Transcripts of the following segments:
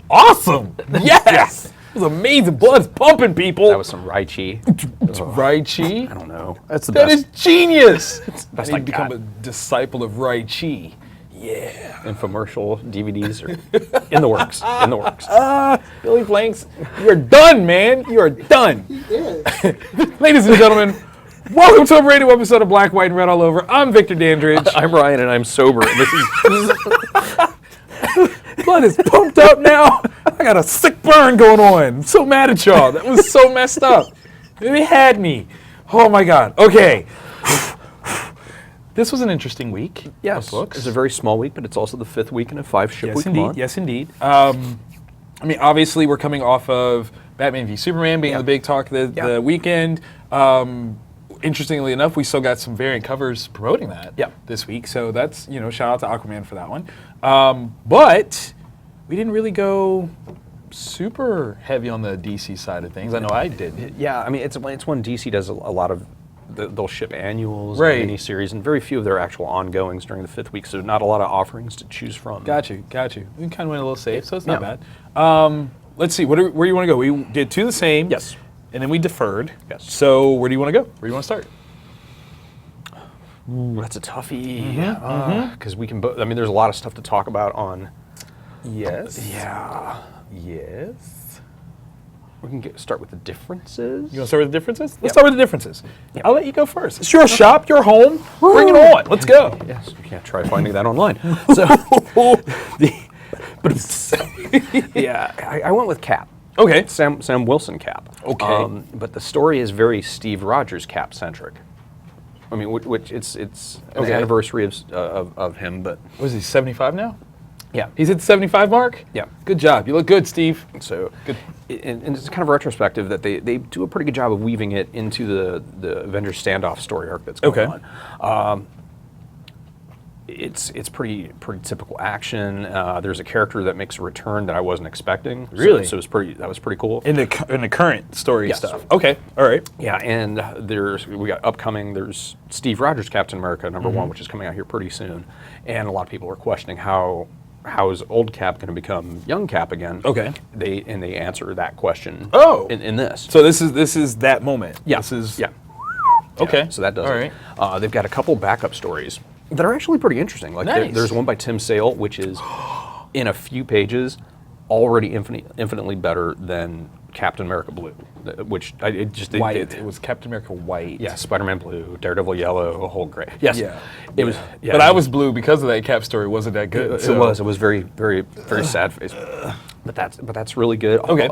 Awesome! Yes! It was amazing. Blood's pumping, people. That was some Rychi. It's Rychi. I don't know. That's the That best. is genius. best I I need to become got. a disciple of Rychi. Yeah. Infomercial DVDs are in the works. In the works. Billy Blanks, you're done, man. You are done. Ladies and gentlemen, welcome to a brand new episode of Black, White, and Red All Over. I'm Victor Dandridge. I'm Ryan, and I'm sober. And this is Blood is pumped up now. I got a sick burn going on. I'm so mad at y'all. That was so messed up. They had me. Oh my God. Okay. This was an interesting week. yes. Of books. It's a very small week, but it's also the 5th week in a 5-ship Yes, week indeed. month. Yes, indeed. I mean, obviously, we're coming off of Batman v Superman being the big talk the weekend. Interestingly enough, we still got some variant covers promoting that this week. So that's, shout out to Aquaman for that one. But we didn't really go super heavy on the DC side of things. I know I did. Yeah, I mean, it's when DC does a lot of, they'll ship annuals, Right. and miniseries, and very few of their actual ongoings during the 5th week, so not a lot of offerings to choose from. Got you. We kind of went a little safe, so it's not bad. Let's see, where do you want to go? We did two the same. Yes. And then we deferred. Yes. So where do you want to go? Where do you want to start? Ooh, that's a toughie. Because we can I mean, there's a lot of stuff to talk about on... Yes. Yeah. Yes. We can start with the differences. You want to start with the differences? Let's start with the differences. Yeah. I'll let you go first. It's your shop, your home. Bring it on. Let's go. Yes, you can't try finding that online. So, I went with Cap. Okay. Sam Wilson Cap. Okay. But the story is very Steve Rogers Cap centric. I mean, which it's an anniversary of him, but What is he, 75 now? yeah. He's at the 75 mark? Yeah. Good job. You look good, Steve. So, Good. and it's kind of retrospective that they do a pretty good job of weaving it into the Avengers standoff story arc that's going on. It's pretty typical action. There's a character that makes a return that I wasn't expecting. Really? So that was pretty cool. In the current story Yes. stuff. Okay. All right. Yeah, and we got upcoming. There's Steve Rogers Captain America #1, which is coming out here pretty soon, and a lot of people are questioning how is old Cap going to become young Cap again? Okay. They answer that question. Oh. in this. So this is that moment. Yeah. This is Okay. Okay. So that does All it. right. They've got a couple backup stories that are actually pretty interesting. Like Nice. there's one by Tim Sale, which is in a few pages already infinitely better than Captain America Blue, which white. It was Captain America white. Yeah, Spider-Man Blue, Daredevil yellow, a whole gray. Yes, Yeah. it was. Yeah, But I was blue because of that Cap story. Wasn't that good? It was very, very, very sad face. But that's really good. Okay.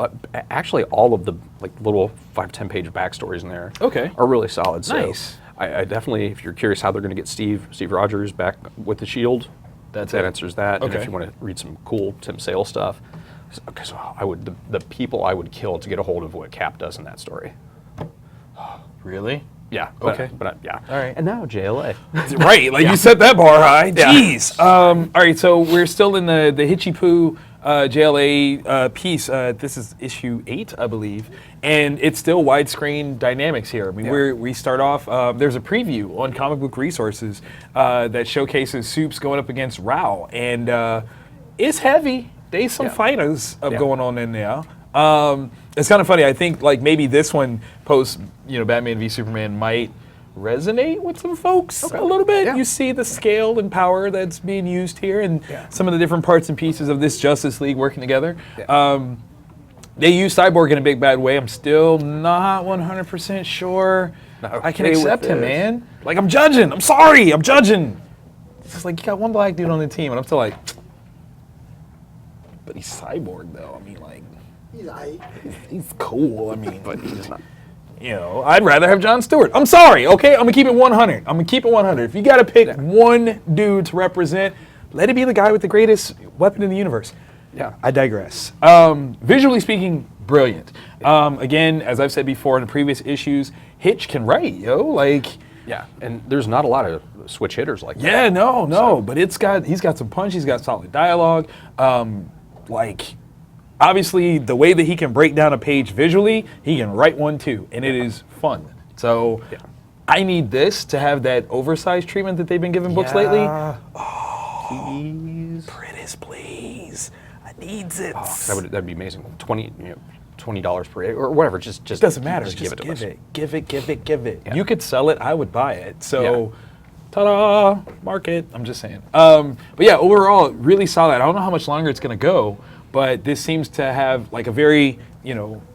Actually, all of the little 5-10 page backstories in there. Okay. Are really solid. So Nice. I definitely, if you're curious how they're going to get Steve Rogers back with the Shield, that answers that. And Okay. if you want to read some cool Tim Sale stuff, okay, so the people I would kill to get a hold of what Cap does in that story. Really? Yeah. Okay. Yeah. All right. And now JLA. Right, you set that bar high. Jeez. All right, so we're still in the Hitchy Poo JLA piece. This is issue 8, I believe, and it's still widescreen dynamics here. I mean, we start off. There's a preview on Comic Book Resources that showcases Soups going up against Rao, and it's heavy. There's some fighters going on in there. It's kind of funny. I think maybe this one post, Batman v Superman might resonate with some folks a little bit. Yeah. You see the scale and power that's being used here, and some of the different parts and pieces of this Justice League working together. Yeah. They use Cyborg in a big bad way. I'm still not 100% sure I can okay with accept him, this. man. I'm judging. I'm sorry. I'm judging. It's just you got one black dude on the team, and I'm still but he's Cyborg though. I mean, he's cool. I mean, But he's not. I'd rather have Jon Stewart. I'm sorry, okay? I'm gonna keep it 100. If you gotta pick one dude to represent, let it be the guy with the greatest weapon in the universe. Yeah. I digress. Visually speaking, brilliant. Again, as I've said before in the previous issues, Hitch can write, Yeah, and there's not a lot of switch hitters like that. Yeah, no, but he's got some punch. He's got solid dialogue. Obviously, the way that he can break down a page visually, he can write one too, and it is fun. So, I need this to have that oversized treatment that they've been giving books lately. please. Please. I needs it. Oh, that'd be amazing. $20 per or whatever. Just It doesn't matter. Just Give give it to us. Give it. Yeah. You could sell it. I would buy it. So, Yeah. ta-da, market. I'm just saying. But yeah, overall, really solid. I don't know how much longer it's going to go, but this seems to have like a very,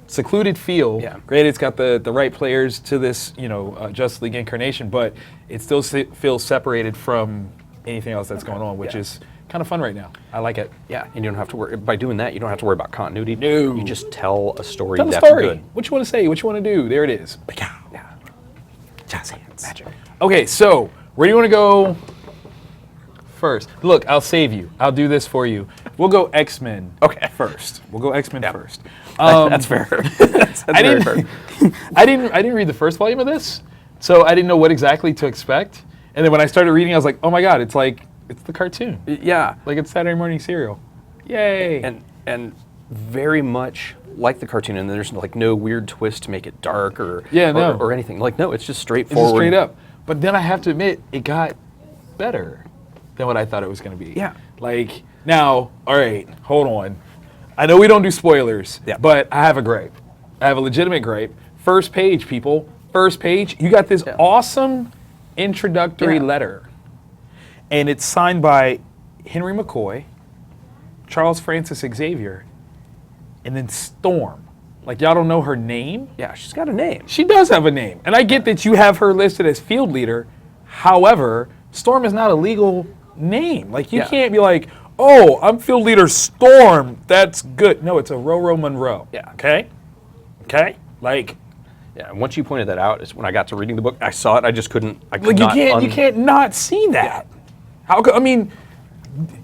secluded feel. Yeah. Granted, it's got the right players to this, Justice League incarnation, but it still feels separated from anything else that's going on, which is kind of fun right now. I like it. Yeah, and you don't have to worry. By doing that, you don't have to worry about continuity. No. You just tell a story Tell the that's story. good. What you want to say? What you want to do? There it is. Yeah. Jazz hands. Magic. Okay, so where do you want to go first? Look, I'll save you. I'll do this for you. We'll go X-Men. Okay. First. We'll go X-Men first. That's fair. that's very fair. I didn't read the first volume of this, so I didn't know what exactly to expect. And then when I started reading, I was like, oh my god, it's the cartoon. Yeah. Like it's Saturday morning cereal. Yay. And very much like the cartoon, and there's like no weird twist to make it dark or anything. Like no, it's just straightforward. It's just straight up. But then I have to admit, it got better than what I thought it was going to be. Yeah. Like now, all right, hold on. I know we don't do spoilers, but I have a gripe. I have a legitimate gripe. First page, people. First page. You got this awesome introductory letter. And it's signed by Henry McCoy, Charles Francis Xavier, and then Storm. Like, y'all don't know her name? Yeah, she's got a name. She does have a name. And I get that you have her listed as field leader. However, Storm is not a legal name. Like, you can't be like, oh, I'm field leader Storm. That's good. No, it's a Roro Monroe. Yeah. Okay? Like... Yeah, and once you pointed that out, is when I got to reading the book. I saw it. I just couldn't. I could Like you can't not see that. How could, I mean,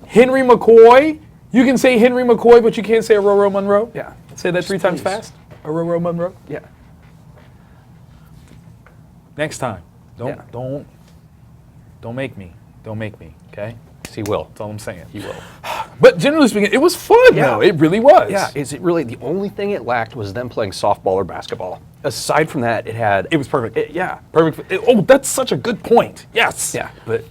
Henry McCoy. You can say Henry McCoy, but you can't say Aurora Monroe. Yeah. Say that three times fast. Aurora Monroe. Yeah. Next time, don't make me. Don't make me. Okay. He will. That's all I'm saying. He will. But generally speaking, it was fun. though. It really was. Yeah. Is it really the only thing it lacked was them playing softball or basketball? Aside from that, it was perfect. Perfect. That's such a good point. Yes. Yeah, but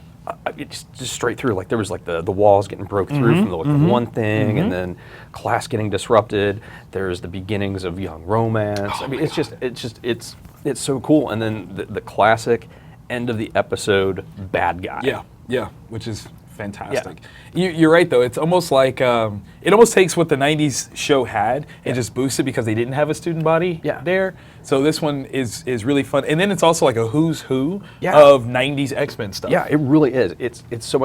it just straight through. Like there was like the walls getting broke through from the one thing, and then class getting disrupted. There's the beginnings of young romance. I mean, it's so cool. And then the classic end of the episode bad guy. Yeah, which is fantastic. You're right though. It's almost like it almost takes what the '90s show had and just boosts it because they didn't have a student body there. So this one is really fun, and then it's also like a who's who of '90s X-Men stuff. Yeah, it really is. It's so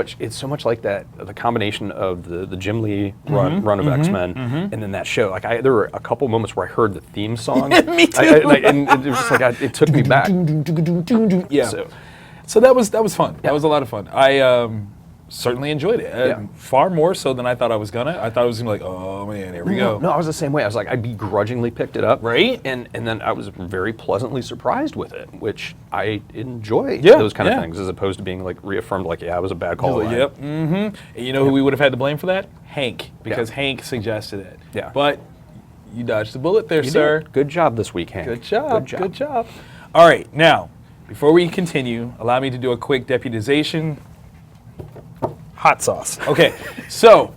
much like that. The combination of the Jim Lee run of X-Men and then that show. Like there were a couple moments where I heard the theme song. Me too. And it was just like it took me back. Yeah. So that was fun. That was a lot of fun. I certainly enjoyed it. Far more so than I thought I was gonna. I thought it was gonna be like, oh man, here we go. No, I was the same way. I was like, I begrudgingly picked it up. Right. And then I was very pleasantly surprised with it, which I enjoy those kind of things as opposed to being like reaffirmed like, it was a bad call. Like, yep. And you know who we would have had to blame for that? Hank, because Hank suggested it. Yeah. But you dodged the bullet there, sir. Good job this week, Hank. Good job. All right, now, before we continue, allow me to do a quick deputization. Hot sauce. Okay, so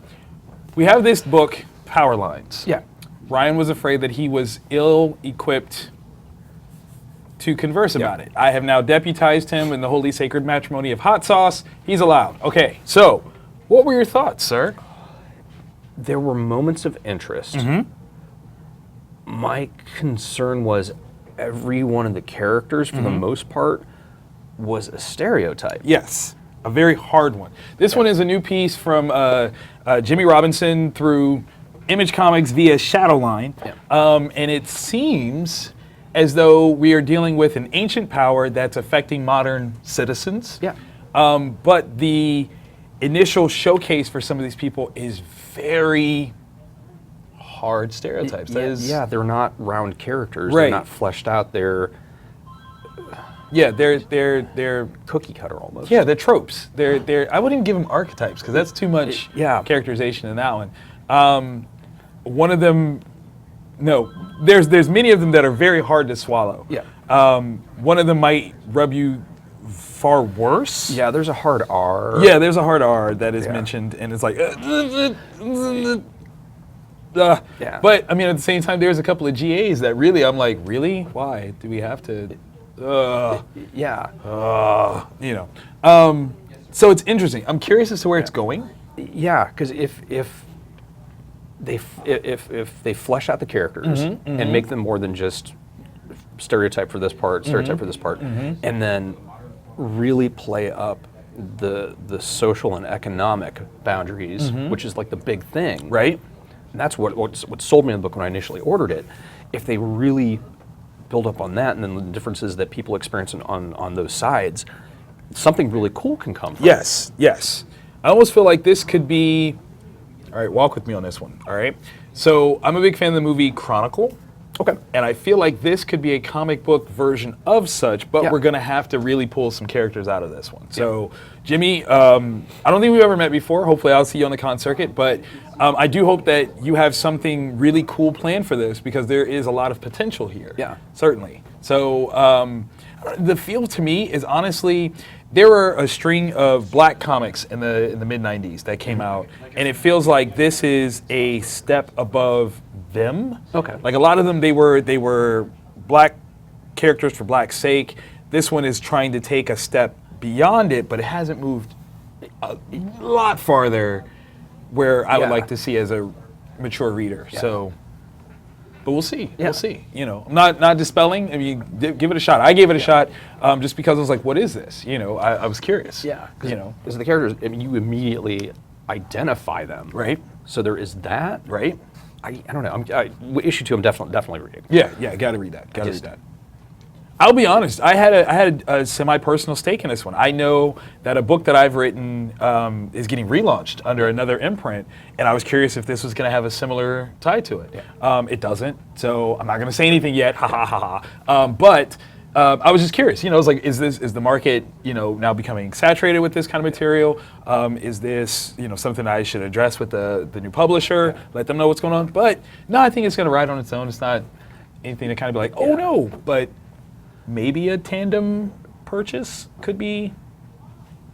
we have this book, Power Lines. Yeah. Ryan was afraid that he was ill-equipped to converse about it. I have now deputized him in the holy sacred matrimony of hot sauce. He's allowed. Okay, so what were your thoughts, sir? There were moments of interest. My concern was every one of the characters, for the most part, was a stereotype. Yes. A very hard one. This one is a new piece from Jimmy Robinson through Image Comics via Shadowline. And it seems as though we are dealing with an ancient power that's affecting modern citizens. But the initial showcase for some of these people is very hard stereotypes. They're not round characters. Right. They're not fleshed out. They're cookie cutter almost. Yeah, they're tropes. They're I wouldn't even give them archetypes because that's too much characterization in that one. One of them, no, there's many of them that are very hard to swallow. One of them might rub you far worse. Yeah, there's a hard R. Yeah, there's a hard R that is mentioned, and it's like. Yeah. But I mean, at the same time, there's a couple of GAs that really, I'm like, really? Why do we have to? Yeah. You know. So it's interesting. I'm curious as to where it's going. Yeah, because if they flesh out the characters and make them more than just stereotype for this part, stereotype for this part, and then really play up the social and economic boundaries, which is like the big thing, Right. And that's what sold me in the book when I initially ordered it. If they really build up on that, and then the differences that people experience on those sides, something really cool can come from it. Yes. I almost feel like this could be. All right, walk with me on this one. All right. So I'm a big fan of the movie Chronicle. Okay. And I feel like this could be a comic book version of such, but we're going to have to really pull some characters out of this one. So, Jimmy, I don't think we've ever met before. Hopefully I'll see you on the con circuit, but I do hope that you have something really cool planned for this because there is a lot of potential here. Yeah. Certainly. So, the feel to me is honestly, there were a string of black comics in the mid-90s that came out, and it feels like this is a step above them. Okay. Like a lot of them, they were black characters for black's sake. This one is trying to take a step beyond it, but it hasn't moved a lot farther where I would like to see as a mature reader. Yeah. So, but we'll see. Yeah. We'll see. You know, I'm not dispelling. I mean, give it a shot. I gave it a shot just because I was like, what is this? You know, I was curious. Yeah. You know. Because the characters, I mean, you immediately identify them. Right. So there is that. Right. I don't know. Issue 2, I'm definitely reading. Yeah. Got to read that. Got to read that. I'll be honest. I had a semi-personal stake in this one. I know that a book that I've written is getting relaunched under another imprint, and I was curious if this was going to have a similar tie to it. Yeah. It doesn't, so I'm not going to say anything yet. Ha ha ha ha. But I was just curious. You know, I was like, is the market now becoming saturated with this kind of material? Is this something I should address with the new publisher? Yeah. Let them know what's going on. But no, I think it's going to ride on its own. It's not anything to kind of be like, oh no, but. Maybe a tandem purchase could be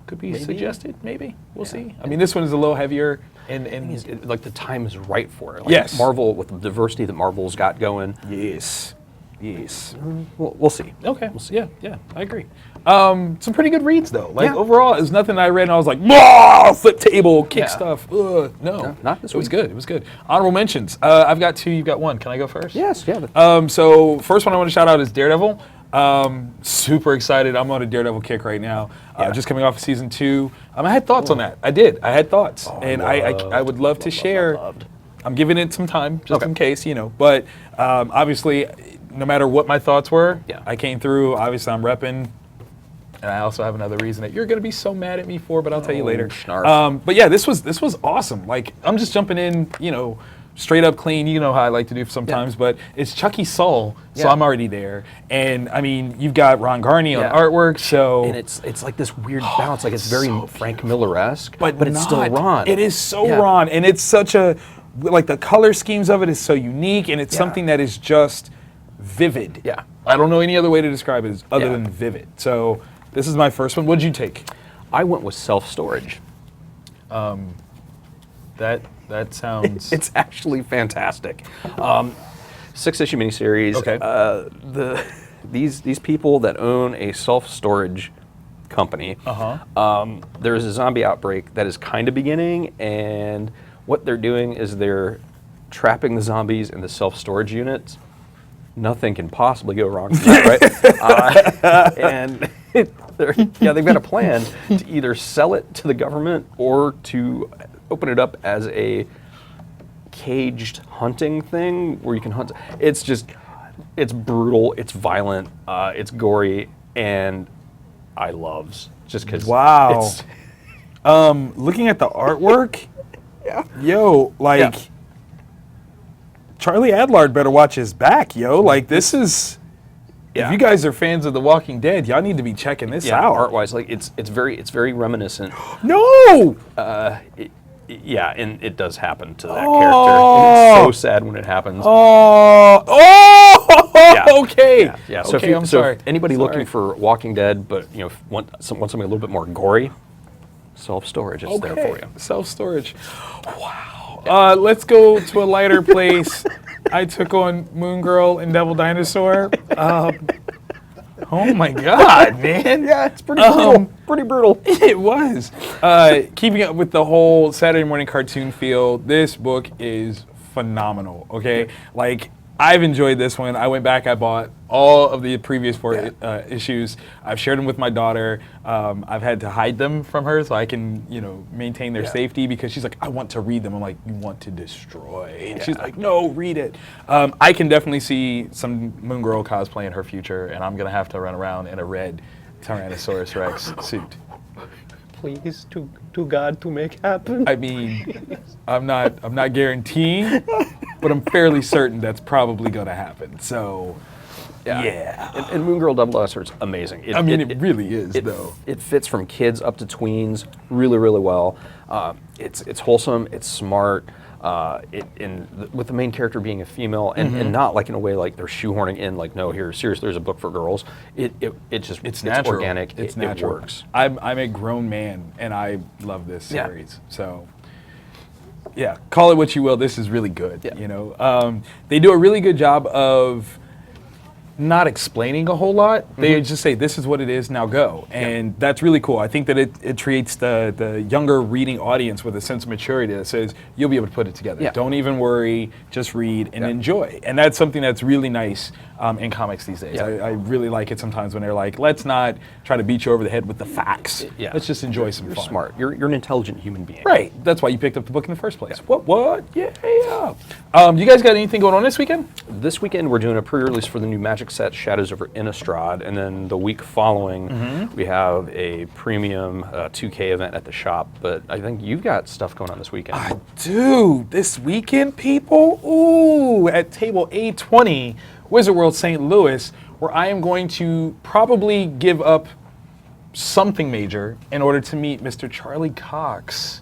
suggested. Maybe we'll see. I mean, this one is a little heavier, and Like the time is right for it. Like yes, Marvel with the diversity that Marvel's got going. Yes. We'll see. Okay. We'll see. Yeah, I agree. Some pretty good reads though. Like Yeah. overall, it's nothing I read and I was like, "Whoa, flip table, kick stuff." No, not this It was week. good. It was good. Honorable mentions. I've got 2. You've got 1. Can I go first? Yes. Yeah. So first one I want to shout out is Daredevil. Super excited. I'm on a Daredevil kick right now. Just coming off of season 2. I had thoughts on that. I did. I had thoughts, and I would love to share. I'm giving it some time just in case, But obviously, no matter what my thoughts were, I came through. Obviously, I'm repping. And I also have another reason that you're going to be so mad at me for, but I'll tell you later. But yeah, this was awesome. Like, I'm just jumping in, straight up clean. You know how I like to do sometimes, but it's Chucky Soul, so I'm already there. And I mean, you've got Ron Garney on artwork, so And it's like this weird balance. Like it's very Frank Miller-esque, but it's not. still Ron. It is so Ron, and it's such a the color schemes of it is so unique, and it's something that is just vivid. Yeah. I don't know any other way to describe it other than vivid. So this is my first one. What'd you take? I went with self-storage. That sounds. It's actually fantastic. 6-issue miniseries. Okay. These people that own a self-storage company. There is a zombie outbreak that is kind of beginning, and what they're doing is they're trapping the zombies in the self-storage units. Nothing can possibly go wrong with that, right? And they've got a plan to either sell it to the government or to open it up as a caged hunting thing where you can hunt. It's brutal, it's violent, it's gory, and I loves just because. Wow. Looking at the artwork, Charlie Adlard better watch his back, yo. Like this is. If you guys are fans of The Walking Dead, y'all need to be checking this out. Art-wise, like it's very reminiscent. No. And it does happen to that character. And it's so sad when it happens. Okay. Yeah. So, Okay, I'm so sorry. if anybody Sorry. looking for Walking Dead, but want something a little bit more gory, self-storage is there for you. Self-storage. Wow. Let's go to a lighter place. I took on Moon Girl and Devil Dinosaur. Oh my God, man. Yeah, it's pretty brutal. Pretty brutal. It was. Keeping up with the whole Saturday morning cartoon feel, this book is phenomenal, okay? Like, I've enjoyed this one. I went back, I bought all of the previous 4 issues. I've shared them with my daughter. I've had to hide them from her so I can, maintain their safety, because she's like, I want to read them. I'm like, you want to destroy. And she's like, no, read it. I can definitely see some Moon Girl cosplay in her future, and I'm going to have to run around in a red Tyrannosaurus Rex suit. Please, to God, to make happen. I mean, I'm not guaranteeing, but I'm fairly certain that's probably going to happen. So, yeah. And Moon Girl Double Dinosaur is amazing. It really is, though. It fits from kids up to tweens really, really well. It's wholesome. It's smart. With the main character being a female, and not like in a way like they're shoehorning in, like, no, here, seriously, there's a book for girls. It's natural. organic. It's It natural. works. I'm a grown man, and I love this series. So, yeah, call it what you will. This is really good. Yeah. They do a really good job of not explaining a whole lot. They just say, this is what it is, now go. And that's really cool. I think that it treats the younger reading audience with a sense of maturity that says, you'll be able to put it together. Yeah. Don't even worry, just read and enjoy. And that's something that's really nice in comics these days. Yeah. I really like it sometimes when they're like, let's not try to beat you over the head with the facts. Yeah. Let's just enjoy some You're fun. smart. You're an intelligent human being. Right. That's why you picked up the book in the first place. What? Yeah. You guys got anything going on this weekend? This weekend, we're doing a pre-release for the new Magic set, Shadows over Innistrad, and then the week following, we have a premium 2K event at the shop. But I think you've got stuff going on this weekend. I do. This weekend, people, at table A20, Wizard World St. Louis, where I am going to probably give up something major in order to meet Mr. Charlie Cox,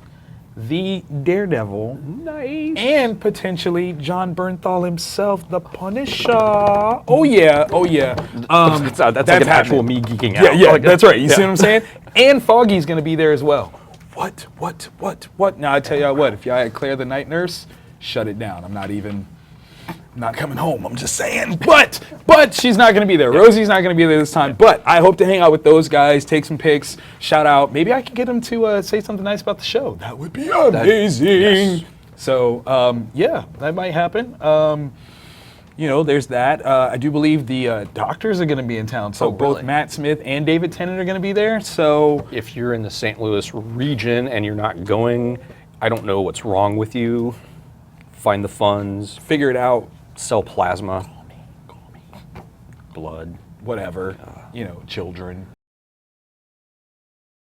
the Daredevil. Nice. And potentially John Bernthal himself, the Punisher. Oh yeah. That's like an actual me geeking out. Yeah, that's right. You see what I'm saying? And Foggy's going to be there as well. What? Now, I tell you what, if y'all had Claire the Night Nurse, shut it down. I'm not coming home, I'm just saying. But she's not going to be there. Rosie's not going to be there this time. But I hope to hang out with those guys, take some pics, shout out. Maybe I could get them to say something nice about the show. That would be amazing. Yes. So, that might happen. There's that. I do believe the doctors are going to be in town. So both Matt Smith and David Tennant are going to be there. So if you're in the St. Louis region and you're not going, I don't know what's wrong with you. Find the funds. Figure it out. Sell plasma. Call me. Blood. Whatever. Children.